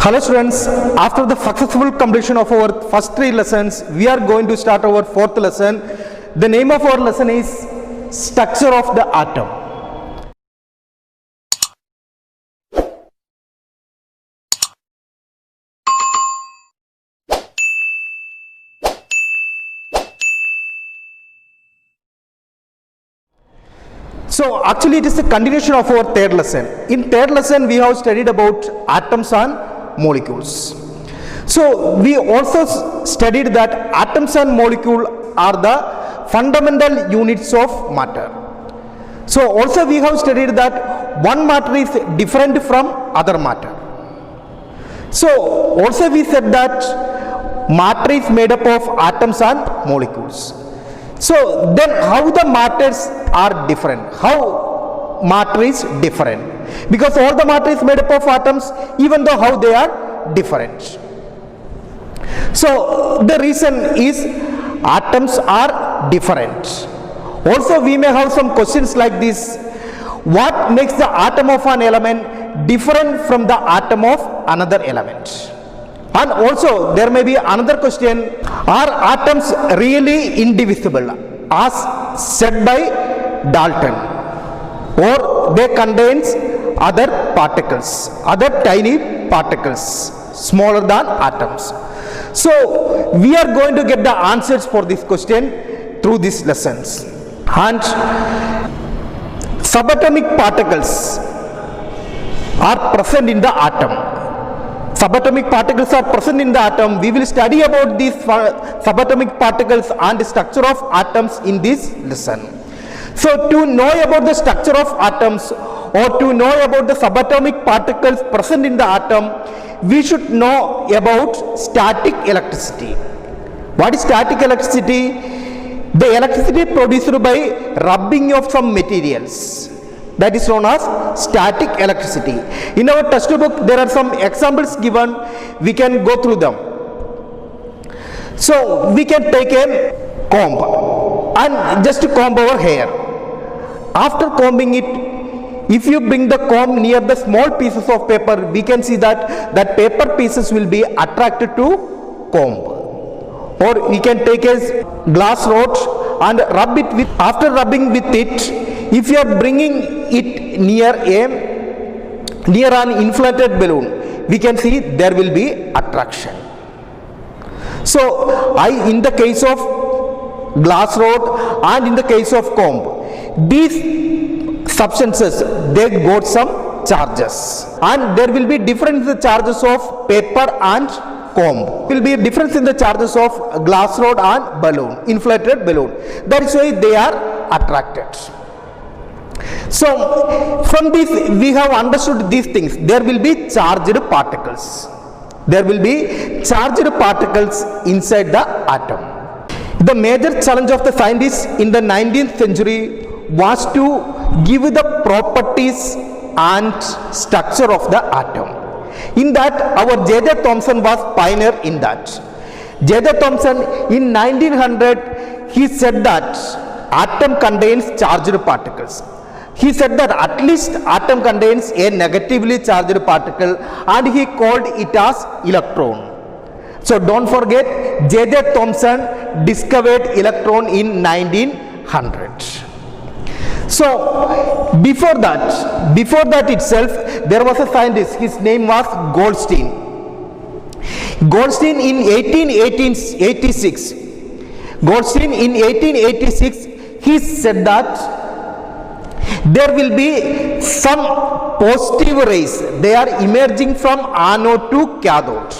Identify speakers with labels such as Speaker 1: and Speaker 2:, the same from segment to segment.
Speaker 1: Hello students, after the successful completion of our first three lessons, we are going to start our fourth lesson. The name of our lesson is Structure of the Atom. So actually it is a continuation of our third lesson. In third lesson we have studied about atoms and molecules. So we also studied that atoms and molecules are the fundamental units of matter. So also we have studied that one matter is different from other matter. So also we said that matter is made up of atoms and molecules. So then how the matters are different? How matter is different? Because all the matter is made up of atoms, even though how they are different. So the reason is atoms are different. Also we may have some questions like this. What makes the atom of an element different from the atom of another element? And also there may be another question, are atoms really indivisible as said by Dalton, or they contains other particles, other tiny particles smaller than atoms? So we are going to get the answers for this question through these lessons. And subatomic particles are present in the atom. Subatomic particles are present in the atom. We will study about these subatomic particles and the structure of atoms in this lesson. So to know about the structure of atoms or to know about the subatomic particles present in the atom, we should know about static electricity. What is static electricity? The electricity produced by rubbing of some materials. That is known as static electricity. In our textbook there are some examples given. We can go through them. So we can take a comb and just comb our hair. After combing it, if you bring the comb near the small pieces of paper, we can see that paper pieces will be attracted to comb. Or we can take a glass rod and rub it with, after rubbing with it, if you are bringing it near an inflated balloon, we can see there will be attraction. So in the case of glass rod and in the case of comb, these substances, they got some charges, and there will be difference in the charges of paper and comb. Will be a difference in the charges of glass rod and balloon, inflated balloon. That is why they are attracted. So from this we have understood these things. There will be charged particles. There will be charged particles inside the atom. The major challenge of the scientists in the 19th century was to give the properties and structure of the atom. In that, our J.J. Thomson was pioneer in that. J.J. Thomson in 1900, he said that atom contains charged particles. He said that at least atom contains a negatively charged particle, and he called it as electron. So don't forget, J.J. Thomson discovered electron in 1900. So before that itself, there was a scientist. His name was Goldstein. Goldstein in 1886. Goldstein in 1886, he said that there will be some positive rays. They are emerging from anode to cathode.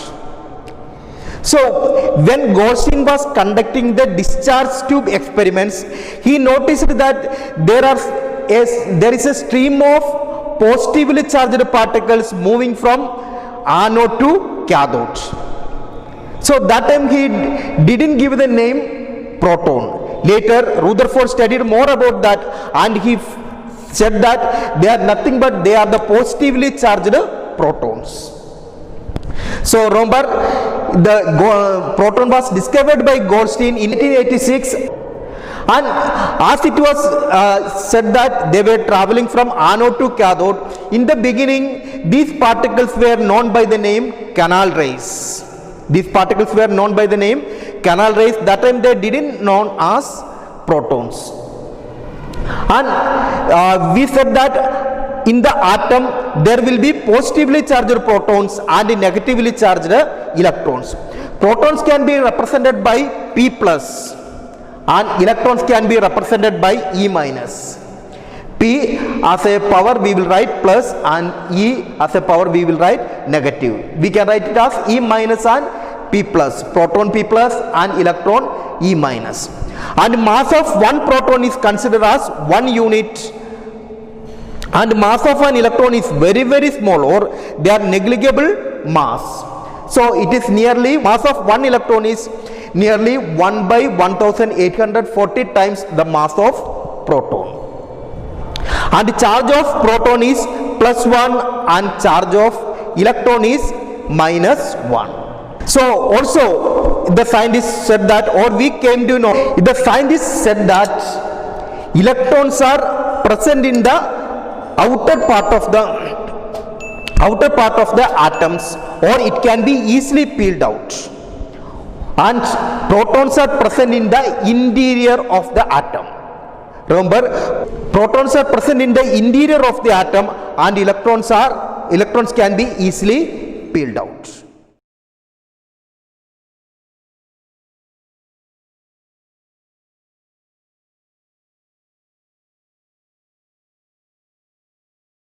Speaker 1: So when Goldstein was conducting the discharge tube experiments, he noticed that there is a stream of positively charged particles moving from anode to cathode. So that time he didn't give the name proton. Later Rutherford studied more about that, and he said that they are nothing but they are the positively charged protons. So remember, the proton was discovered by Goldstein in 1886, And as it was said that they were traveling from anode to cathode, in the beginning these particles were known by the name canal rays. These particles were known by the name canal rays. That time they didn't known as protons. And we said that in the atom there will be positively charged protons and negatively charged electrons. Protons can be represented by P plus and electrons can be represented by E minus. P as a power we will write plus and E as a power we will write negative. We can write it as E minus and P plus, proton P plus and electron E minus. And mass of one proton is considered as 1 unit, and mass of an electron is very very small, or they are negligible mass. So it is nearly, mass of one electron is nearly 1 by 1840 times the mass of proton. And charge of proton is plus 1 and charge of electron is minus 1. So also the scientists said that, or we came to know, the scientists said that electrons are present in the outer part of the atoms, or it can be easily peeled out, and protons are present in the interior of the atom. Remember, protons are present in the interior of the atom, and electrons can be easily peeled out.